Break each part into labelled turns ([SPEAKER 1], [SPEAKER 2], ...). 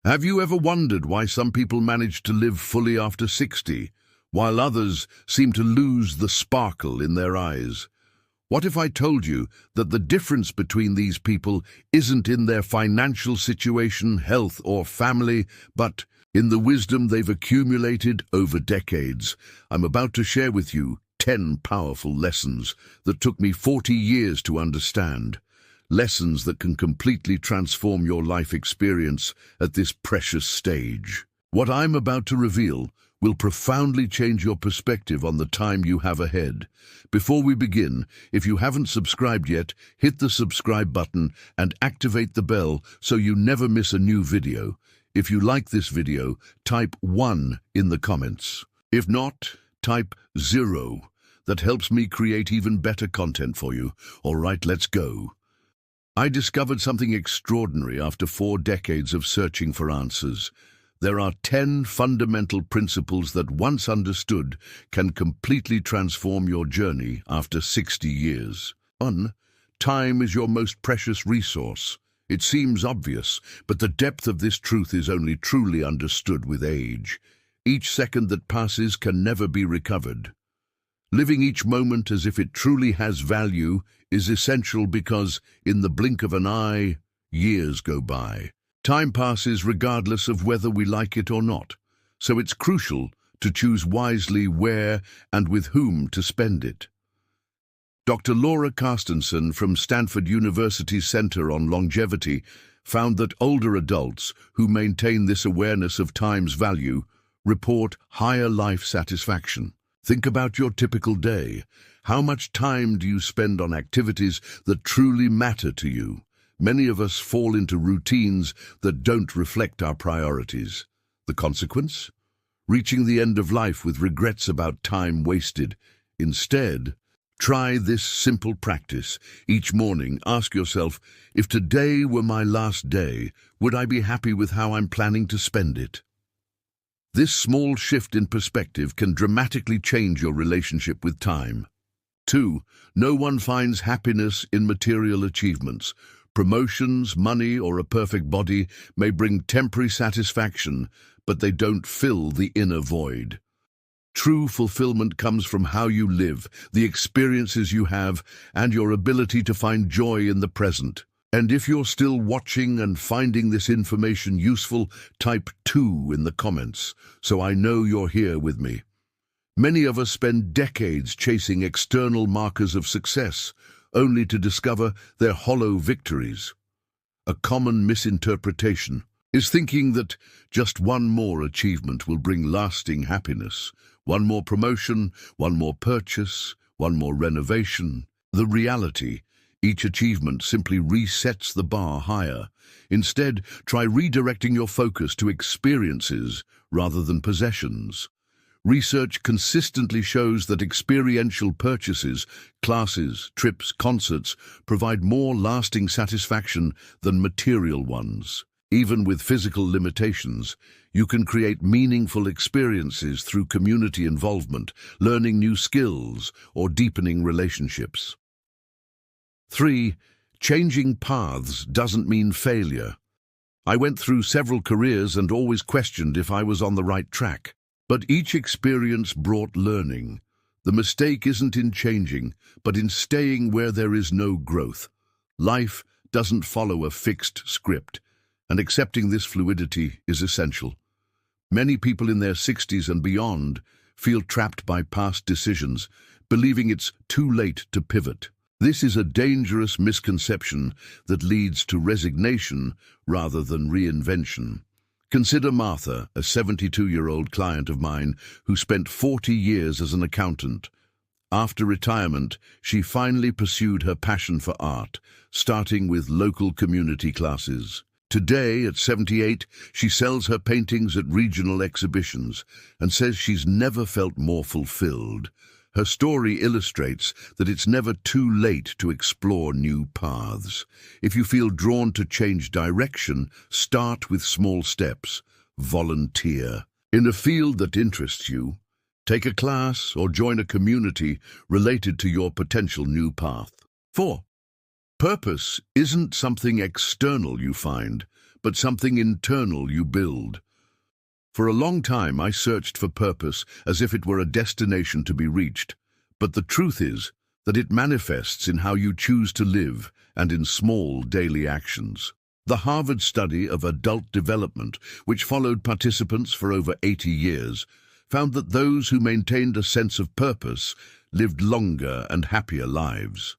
[SPEAKER 1] Have you ever wondered why some people manage to live fully after 60, while others seem to lose the sparkle in their eyes? What if I told you that the difference between these people isn't in their financial situation, health, or family, but in the wisdom they've accumulated over decades? I'm about to share with you 10 powerful lessons that took me 40 years to understand. Lessons that can completely transform your life experience at this precious stage. What I'm about to reveal will profoundly change your perspective on the time you have ahead. Before we begin, if you haven't subscribed yet, hit the subscribe button and activate the bell so you never miss a new video. If you like this video, type 1 in the comments. If not, type 0. That helps me create even better content for you. All right, let's go. I discovered something extraordinary after 4 decades of searching for answers. There are 10 fundamental principles that, once understood, can completely transform your journey after 60 years. 1. Time is your most precious resource. It seems obvious, but the depth of this truth is only truly understood with age. Each second that passes can never be recovered. Living each moment as if it truly has value is essential because, in the blink of an eye, years go by. Time passes regardless of whether we like it or not, so it's crucial to choose wisely where and with whom to spend it. Dr. Laura Carstensen from Stanford University's Center on Longevity found that older adults who maintain this awareness of time's value report higher life satisfaction. Think about your typical day. How much time do you spend on activities that truly matter to you? Many of us fall into routines that don't reflect our priorities. The consequence? Reaching the end of life with regrets about time wasted. Instead, try this simple practice. Each morning, ask yourself, if today were my last day, would I be happy with how I'm planning to spend it? This small shift in perspective can dramatically change your relationship with time. 2. No one finds happiness in material achievements. Promotions, money, or a perfect body may bring temporary satisfaction, but they don't fill the inner void. True fulfillment comes from how you live, the experiences you have, and your ability to find joy in the present. And if you're still watching and finding this information useful, type 2 in the comments, so I know you're here with me. Many of us spend decades chasing external markers of success, only to discover they're hollow victories. A common misinterpretation is thinking that just one more achievement will bring lasting happiness. One more promotion, one more purchase, one more renovation. The reality: each achievement simply resets the bar higher. Instead, try redirecting your focus to experiences rather than possessions. Research consistently shows that experiential purchases, classes, trips, concerts, provide more lasting satisfaction than material ones. Even with physical limitations, you can create meaningful experiences through community involvement, learning new skills, or deepening relationships. 3. Changing paths doesn't mean failure. I went through several careers and always questioned if I was on the right track. But each experience brought learning. The mistake isn't in changing, but in staying where there is no growth. Life doesn't follow a fixed script, and accepting this fluidity is essential. Many people in their 60s and beyond feel trapped by past decisions, believing it's too late to pivot. This is a dangerous misconception that leads to resignation rather than reinvention. Consider Martha, a 72-year-old client of mine who spent 40 years as an accountant. After retirement, she finally pursued her passion for art, starting with local community classes. Today, at 78, she sells her paintings at regional exhibitions and says she's never felt more fulfilled. Her story illustrates that it's never too late to explore new paths. If you feel drawn to change direction, start with small steps. Volunteer. In a field that interests you, take a class or join a community related to your potential new path. 4. Purpose isn't something external you find, but something internal you build. For a long time, I searched for purpose as if it were a destination to be reached, but the truth is that it manifests in how you choose to live and in small daily actions. The Harvard study of adult development, which followed participants for over 80 years, found that those who maintained a sense of purpose lived longer and happier lives.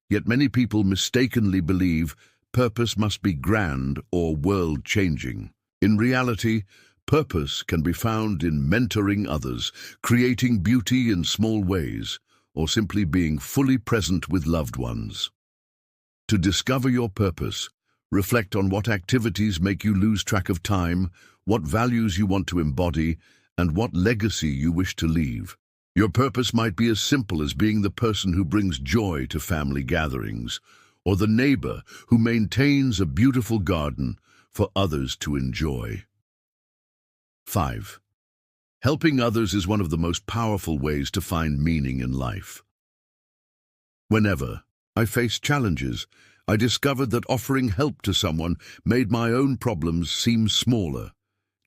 [SPEAKER 1] Yet many people mistakenly believe purpose must be grand or world-changing. In reality, purpose can be found in mentoring others, creating beauty in small ways, or simply being fully present with loved ones. To discover your purpose, reflect on what activities make you lose track of time, what values you want to embody, and what legacy you wish to leave. Your purpose might be as simple as being the person who brings joy to family gatherings, or the neighbor who maintains a beautiful garden for others to enjoy. 5. Helping others is one of the most powerful ways to find meaning in life. Whenever I faced challenges, I discovered that offering help to someone made my own problems seem smaller.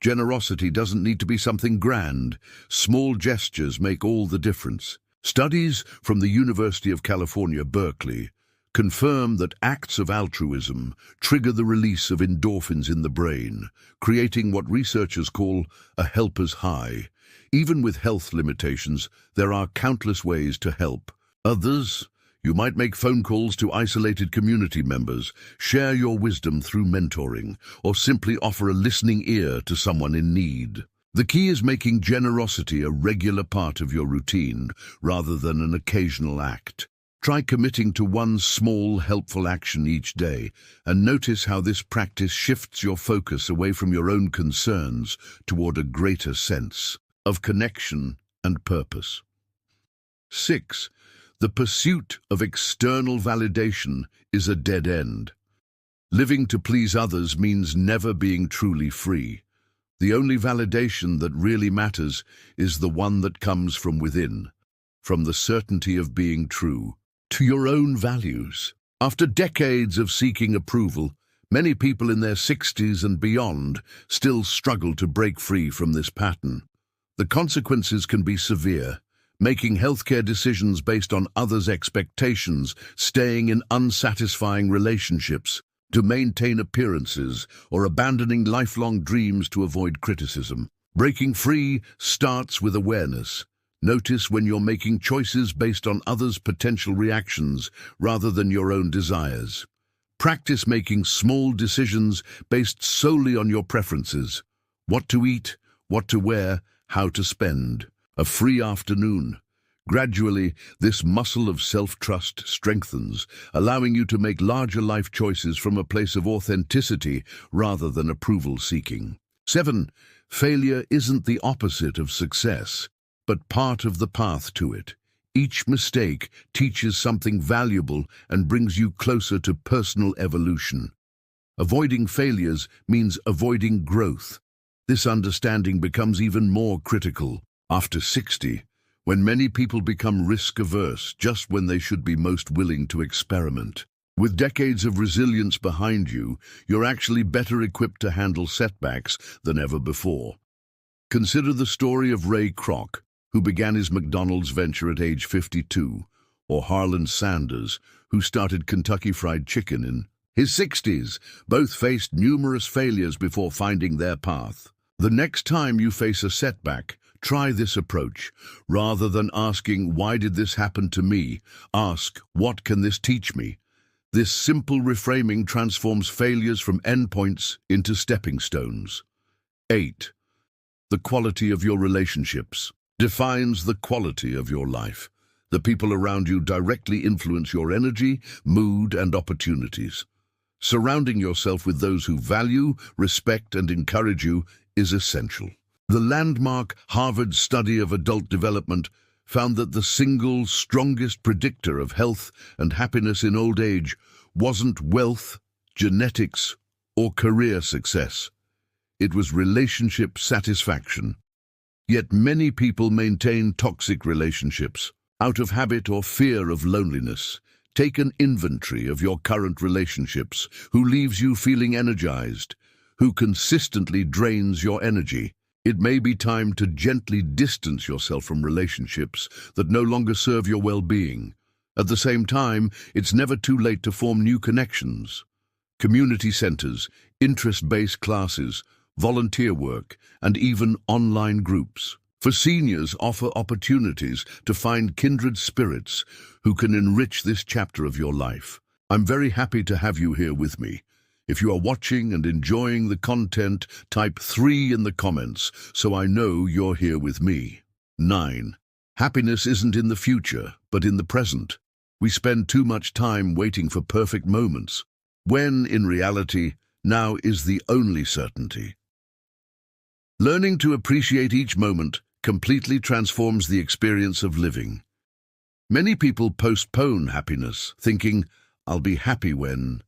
[SPEAKER 1] Generosity doesn't need to be something grand. Small gestures make all the difference. Studies from the University of California, Berkeley, confirm that acts of altruism trigger the release of endorphins in the brain, creating what researchers call a helper's high. Even with health limitations, there are countless ways to help others. You might make phone calls to isolated community members, share your wisdom through mentoring, or simply offer a listening ear to someone in need. The key is making generosity a regular part of your routine, rather than an occasional act. Try committing to one small, helpful action each day, and notice how this practice shifts your focus away from your own concerns toward a greater sense of connection and purpose. 6. The pursuit of external validation is a dead end. Living to please others means never being truly free. The only validation that really matters is the one that comes from within, from the certainty of being true to your own values. After decades of seeking approval, many people in their 60s and beyond still struggle to break free from this pattern. The consequences can be severe. Making healthcare decisions based on others' expectations, staying in unsatisfying relationships to maintain appearances, or abandoning lifelong dreams to avoid criticism. Breaking free starts with awareness. Notice when you're making choices based on others' potential reactions rather than your own desires. Practice making small decisions based solely on your preferences. What to eat, what to wear, how to spend. A free afternoon. Gradually, this muscle of self-trust strengthens, allowing you to make larger life choices from a place of authenticity rather than approval-seeking. 7. Failure isn't the opposite of success, but part of the path to it. Each mistake teaches something valuable and brings you closer to personal evolution. Avoiding failures means avoiding growth. This understanding becomes even more critical after 60, when many people become risk-averse just when they should be most willing to experiment. With decades of resilience behind you, you're actually better equipped to handle setbacks than ever before. Consider the story of Ray Kroc, who began his McDonald's venture at age 52, or Harlan Sanders, who started Kentucky Fried Chicken in his 60s. Both faced numerous failures before finding their path. The next time you face a setback, try this approach. Rather than asking, "Why did this happen to me?" ask, "What can this teach me?" This simple reframing transforms failures from endpoints into stepping stones. 8. The quality of your relationships defines the quality of your life. The people around you directly influence your energy, mood, and opportunities. Surrounding yourself with those who value, respect, and encourage you is essential. The landmark Harvard study of adult development found that the single strongest predictor of health and happiness in old age wasn't wealth, genetics, or career success. It was relationship satisfaction. Yet many people maintain toxic relationships out of habit or fear of loneliness. Take an inventory of your current relationships. Who leaves you feeling energized? who consistently drains your energy. It may be time to gently distance yourself from relationships that no longer serve your well-being. At the same time, it's never too late to form new connections. Community centers, interest-based classes, volunteer work, and even online groups for seniors offer opportunities to find kindred spirits who can enrich this chapter of your life. I'm very happy to have you here with me. If you are watching and enjoying the content, type 3 in the comments so I know you're here with me. 9. Happiness isn't in the future, but in the present. We spend too much time waiting for perfect moments, when, in reality, now is the only certainty. Learning to appreciate each moment completely transforms the experience of living. Many people postpone happiness, thinking, I'll be happy when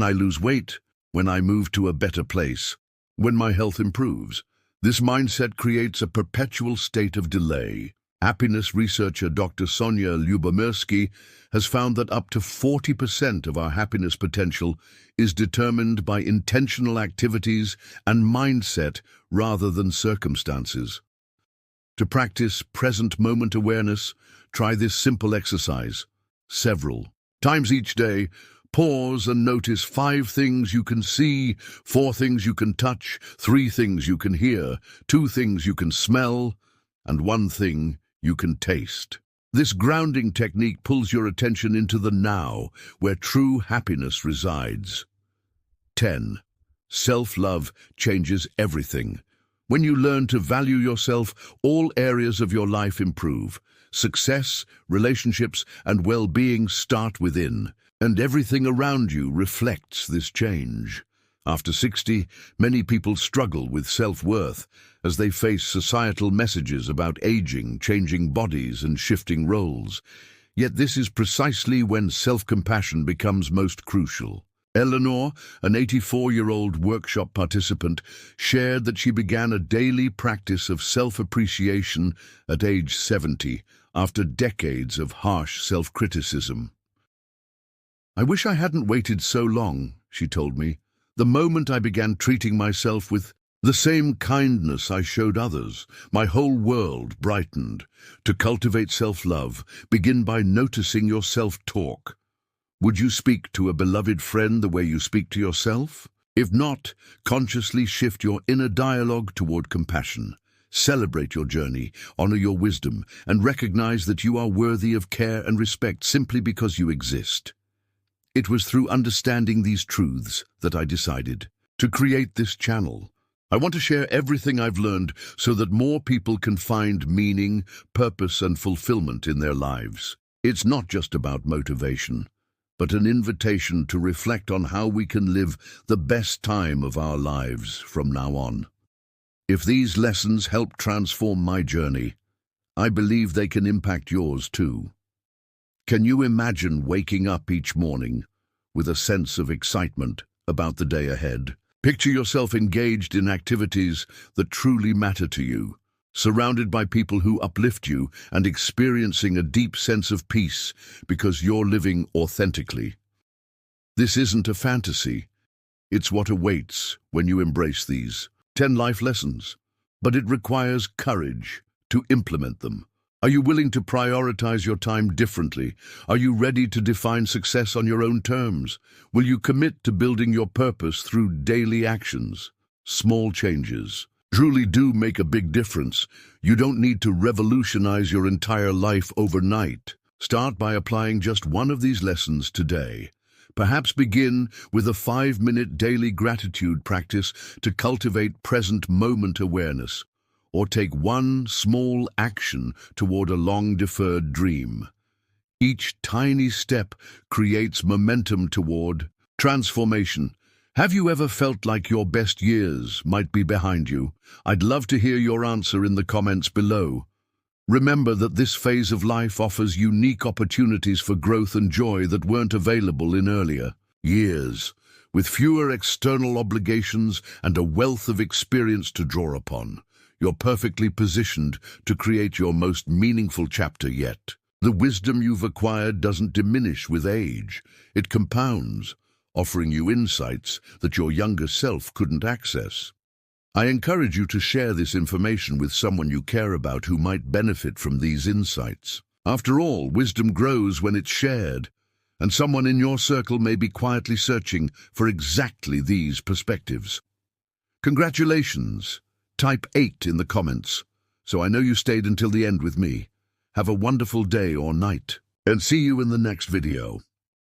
[SPEAKER 1] I lose weight, when I move to a better place, when my health improves. This mindset creates a perpetual state of delay. Happiness researcher Dr. Sonia Lyubomirsky has found that up to 40% of our happiness potential is determined by intentional activities and mindset rather than circumstances. To practice present moment awareness, try this simple exercise. Several times each day, pause and notice 5 things you can see, 4 things you can touch, 3 things you can hear, 2 things you can smell, and 1 thing you can taste. This grounding technique pulls your attention into the now, where true happiness resides. 10. Self-love changes everything. When you learn to value yourself, all areas of your life improve. Success, relationships, and well-being start within, and everything around you reflects this change. After 60, many people struggle with self-worth as they face societal messages about aging, changing bodies, and shifting roles. Yet this is precisely when self-compassion becomes most crucial. Eleanor, an 84-year-old workshop participant, shared that she began a daily practice of self-appreciation at age 70 after decades of harsh self-criticism. I wish I hadn't waited so long, she told me. The moment I began treating myself with the same kindness I showed others, my whole world brightened. To cultivate self-love, begin by noticing your self-talk. Would you speak to a beloved friend the way you speak to yourself? If not, consciously shift your inner dialogue toward compassion. Celebrate your journey, honor your wisdom, and recognize that you are worthy of care and respect simply because you exist. It was through understanding these truths that I decided to create this channel. I want to share everything I've learned so that more people can find meaning, purpose, and fulfillment in their lives. It's not just about motivation, but an invitation to reflect on how we can live the best time of our lives from now on. If these lessons help transform my journey, I believe they can impact yours too. Can you imagine waking up each morning with a sense of excitement about the day ahead? Picture yourself engaged in activities that truly matter to you, surrounded by people who uplift you and experiencing a deep sense of peace because you're living authentically. This isn't a fantasy. It's what awaits when you embrace these 10 life lessons, but it requires courage to implement them. Are you willing to prioritize your time differently? Are you ready to define success on your own terms? Will you commit to building your purpose through daily actions? Small changes truly do make a big difference. You don't need to revolutionize your entire life overnight. Start by applying just one of these lessons today. Perhaps begin with a 5-minute daily gratitude practice to cultivate present moment awareness, or take one small action toward a long-deferred dream. Each tiny step creates momentum toward transformation. Have you ever felt like your best years might be behind you? I'd love to hear your answer in the comments below. Remember that this phase of life offers unique opportunities for growth and joy that weren't available in earlier years. With fewer external obligations and a wealth of experience to draw upon, you're perfectly positioned to create your most meaningful chapter yet. The wisdom you've acquired doesn't diminish with age. It compounds, offering you insights that your younger self couldn't access. I encourage you to share this information with someone you care about who might benefit from these insights. After all, wisdom grows when it's shared, and someone in your circle may be quietly searching for exactly these perspectives. Congratulations! Type 8 in the comments, so I know you stayed until the end with me. Have a wonderful day or night, and see you in the next video.